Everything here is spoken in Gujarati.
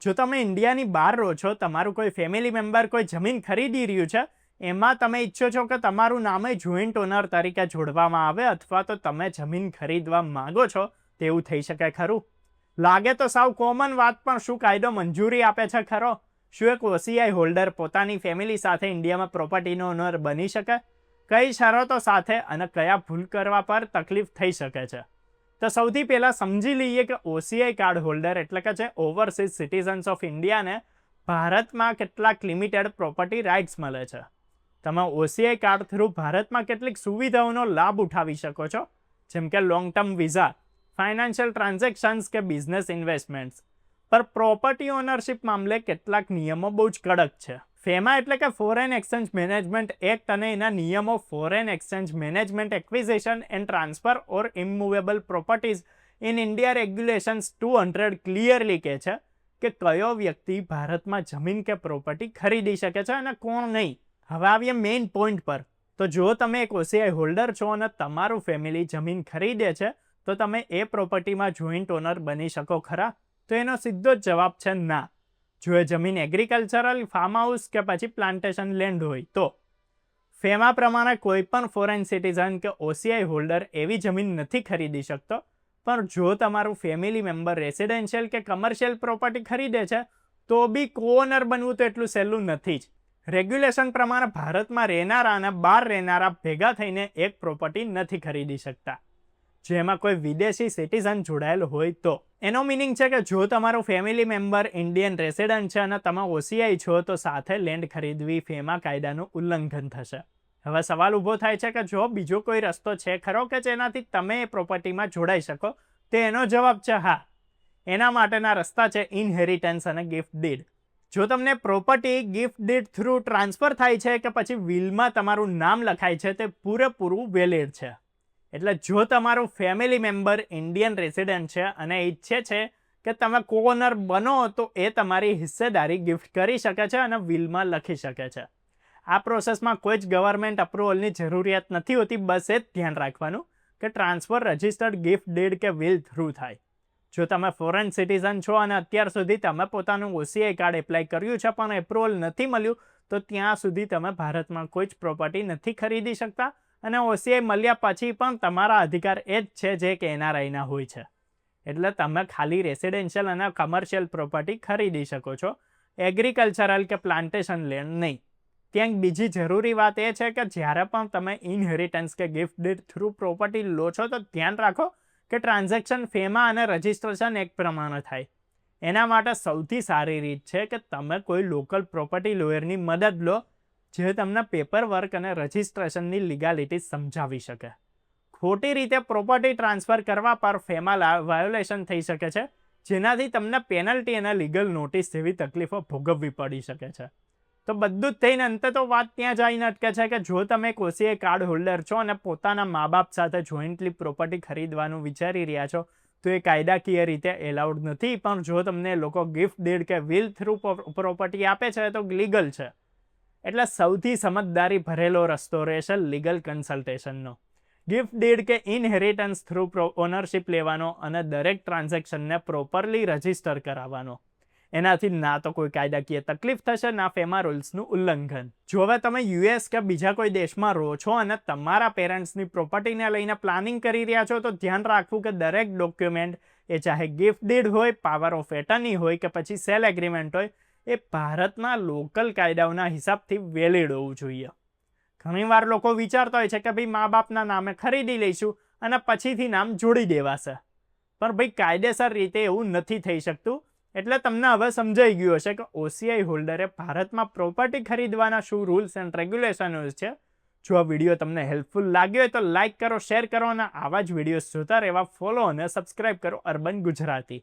જો તમે ઇન્ડિયાની બહાર રહો છો, તમારું કોઈ ફેમિલી મેમ્બર કોઈ જમીન ખરીદી રહ્યું છે, એમાં તમે ઈચ્છો છો કે તમારું નામ જોઈન્ટ ઓનર તરીકે જોડવામાં આવે અથવા તો તમે જમીન ખરીદવા માંગો છો તેવું થઈ શકે ખરું? લાગે તો સાવ કોમન વાત, પણ શું કાયદો મંજૂરી આપે છે ખરો? શું એક ઓસીઆઈ હોલ્ડર પોતાની ફેમિલી સાથે ઇન્ડિયામાં પ્રોપર્ટીનો ઓનર બની શકે? કઈ શરતો સાથે અને કયા ભૂલ કરવા પર તકલીફ થઈ શકે છે? તો સૌથી પહેલાં સમજી લઈએ કે ઓસીઆઈ કાર્ડ હોલ્ડર એટલે કે જે ઓવરસીઝ સિટીઝન્સ ઓફ ઇન્ડિયાને ભારતમાં કેટલાક લિમિટેડ પ્રોપર્ટી રાઇટ્સ મળે છે. તમે ઓસીઆઈ કાર્ડ થ્રુ ભારતમાં કેટલીક સુવિધાઓનો લાભ ઉઠાવી શકો છો, જેમ કે long term visa, financial transactions કે બિઝનેસ ઇન્વેસ્ટમેન્ટ્સ. પર પ્રોપર્ટી ઓનરશિપ મામલે કેટલાક નિયમો બહુ જ કડક છે. ફેમા એટલે કે ફોરેન એક્સચેન્જ મેનેજમેન્ટ એક્ટ અને એના નિયમો foreign exchange management acquisition and transfer or immovable properties in India regulations 200 clearly કહે છે કે કયો વ્યક્તિ ભારતમાં જમીન કે પ્રોપર્ટી ખરીદી શકે છે અને કોણ નહીં. હવે આવીએ મેઇન પોઈન્ટ પર. તો જો તમે એક ઓસીઆઈ હોલ્ડર છો અને તમારું ફેમિલી જમીન ખરીદે છે, તો તમે એ પ્રોપર્ટીમાં જોઈન્ટ ઓનર બની શકો ખરા? તો એનો સીધો જ જવાબ છે ના. જો એ જમીન એગ્રીકલ્ચરલ, ફાર્મ હાઉસ કે પછી પ્લાન્ટેશન લેન્ડ હોય તો. ફેમા પ્રમાણે કોઈ પણ ફોરેન સિટીઝન કે ઓસીઆઈ હોલ્ડર એવી જમીન નથી ખરીદી શકતો, પણ જો તમારું ફેમિલી મેમ્બર રેસિડેન્શિયલ કે કમર્શિયલ પ્રોપર્ટી ખરીદે છે તો બી કોઓનર બનવું તો એટલું સહેલું નથી જ. રેગ્યુલેશન પ્રમાણે ભારતમાં રહેનારા અને બહાર રહેનારા ભેગા થઈને એક પ્રોપર્ટી નથી ખરીદી શકતા, જેમાં કોઈ વિદેશી સિટીઝન જોડાયેલ હોય તો. એનો મિનિંગ છે કે જો તમારું ફેમિલી મેમ્બર ઇન્ડિયન રેસિડન્ટ છે અને તમે ઓસીઆઈ છો, તો સાથે લેન્ડ ખરીદવી ફેમા કાયદાનું ઉલ્લંઘન થશે. હવે સવાલ ઊભો થાય છે કે જો બીજો કોઈ રસ્તો છે ખરો કે જેનાથી તમે એ પ્રોપર્ટીમાં જોડાઈ શકો? તો એનો જવાબ છે હા. એના માટેના રસ્તા છે ઇનહેરિટન્સ અને ગિફ્ટ ડીડ. જો તમને property gift did through transfer થાય છે કે પછી વિલમાં તમારું નામ લખાય છે, તે પૂરેપૂરું વેલિડ છે. એટલે જો તમારું ફેમિલી મેમ્બર ઇન્ડિયન રેસિડન્ટ છે અને ઈચ્છે છે કે તમે કોઓનર બનો, તો એ તમારી હિસ્સેદારી ગિફ્ટ કરી શકે છે અને વિલમાં લખી શકે છે. આ પ્રોસેસમાં કોઈ જ ગવર્મેન્ટ અપ્રુવલની જરૂરિયાત નથી હોતી. બસ એ જ ધ્યાન રાખવાનું કે ટ્રાન્સફર રજિસ્ટર્ડ ગિફ્ટ ડીડ કે વિલ થ્રુ થાય. જો તમે ફોરેન સિટીઝન છો અને અત્યાર સુધી તમે પોતાનું ઓસીઆઈ કાર્ડ એપ્લાય કર્યું છે પણ એપ્રુવલ નથી મળ્યું, તો ત્યાં સુધી તમે ભારતમાં કોઈ જ પ્રોપર્ટી નથી ખરીદી શકતા. અને ઓસીઆઈ મળ્યા પછી પણ તમારા અધિકાર એ જ છે જે કે એનઆરઆઈના હોય છે. એટલે તમે ખાલી રેસિડેન્શિયલ અને કમર્શિયલ પ્રોપર્ટી ખરીદી શકો છો, એગ્રીકલ્ચરલ કે પ્લાન્ટેશન લેન્ડ નહીં. ત્યાં બીજી જરૂરી વાત એ છે કે જ્યારે પણ તમે ઇનહેરિટન્સ કે ગિફ્ટ ડીડ થ્રુ પ્રોપર્ટી લો છો, તો ધ્યાન રાખો કે ટ્રાન્ઝેક્શન ફેમા અને રજિસ્ટ્રેશન એક પ્રમાણે થાય. એના માટે સૌથી સારી રીત છે કે તમે કોઈ લોકલ પ્રોપર્ટી લોયરની મદદ લો, જે તમને પેપર વર્ક અને રજિસ્ટ્રેશનની લીગાલિટી સમજાવી શકે. ખોટી રીતે પ્રોપર્ટી ટ્રાન્સફર કરવા પર ફેમા વાયોલેશન થઈ શકે છે, જેનાથી તમને પેનલ્ટી અને લીગલ નોટિસ જેવી તકલીફો ભોગવવી પડી શકે છે. તો બધું જ થઈને અંતે તો વાત ત્યાં જ આવીને અટકે છે કે જો તમે એક ઓસીઆઈ કાર્ડ હોલ્ડર છો અને પોતાના મા બાપ સાથે જોઈન્ટલી પ્રોપર્ટી ખરીદવાનું વિચારી રહ્યા છો, તો એ કાયદાકીય રીતે એલાઉડ નથી. પણ જો તમને લોકો ગિફ્ટ ડીડ કે વિલ થ્રુ પ્રોપર્ટી આપે છે તો લીગલ છે. એટલે સૌથી સમજદારી ભરેલો રસ્તો રહેશે લીગલ કન્સલ્ટેશનનો. ગિફ્ટ ડીડ કે ઇનહેરિટન્સ થ્રુ ઓનરશિપ લેવાનો અને દરેક ટ્રાન્ઝેક્શનને પ્રોપરલી રજિસ્ટર કરાવવાનો. એનાથી ના તો કોઈ કાયદાકીય તકલીફ થશે, ના ફેમા રૂલ્સનું ઉલ્લંઘન. જો હવે તમે યુએસ કે બીજા કોઈ દેશમાં રહો છો અને તમારા પેરેન્ટ્સની પ્રોપર્ટીને લઈને પ્લાનિંગ કરી રહ્યા છો, તો ધ્યાન રાખવું કે દરેક ડોક્યુમેન્ટ, એ ચાહે ગિફ્ટ ડીડ હોય, પાવર ઓફ એટર્ની હોય કે પછી સેલ એગ્રીમેન્ટ હોય, એ ભારતના લોકલ કાયદાઓના હિસાબથી વેલિડ હોવું જોઈએ. ઘણીવાર લોકો વિચારતા હોય છે કે ભાઈ મા બાપના નામે ખરીદી લઈશું અને પછીથી નામ જોડી દેવાશે, પણ ભાઈ કાયદેસર રીતે એવું નથી થઈ શકતું. એટલે તમને હવે સમજાઈ ગયું હશે કે ઓસીઆઈ હોલ્ડરે ભારતમાં પ્રોપર્ટી ખરીદવાના શું રૂલ્સ એન્ડ રેગ્યુલેશનો છે. જો આ વિડીયો તમને હેલ્પફુલ લાગ્યો હોય તો લાઇક કરો, શેર કરો અને આવા જ વિડીયોઝ જોતા રહેવા ફોલો અને સબસ્ક્રાઇબ કરો અર્બન ગુજરાતી.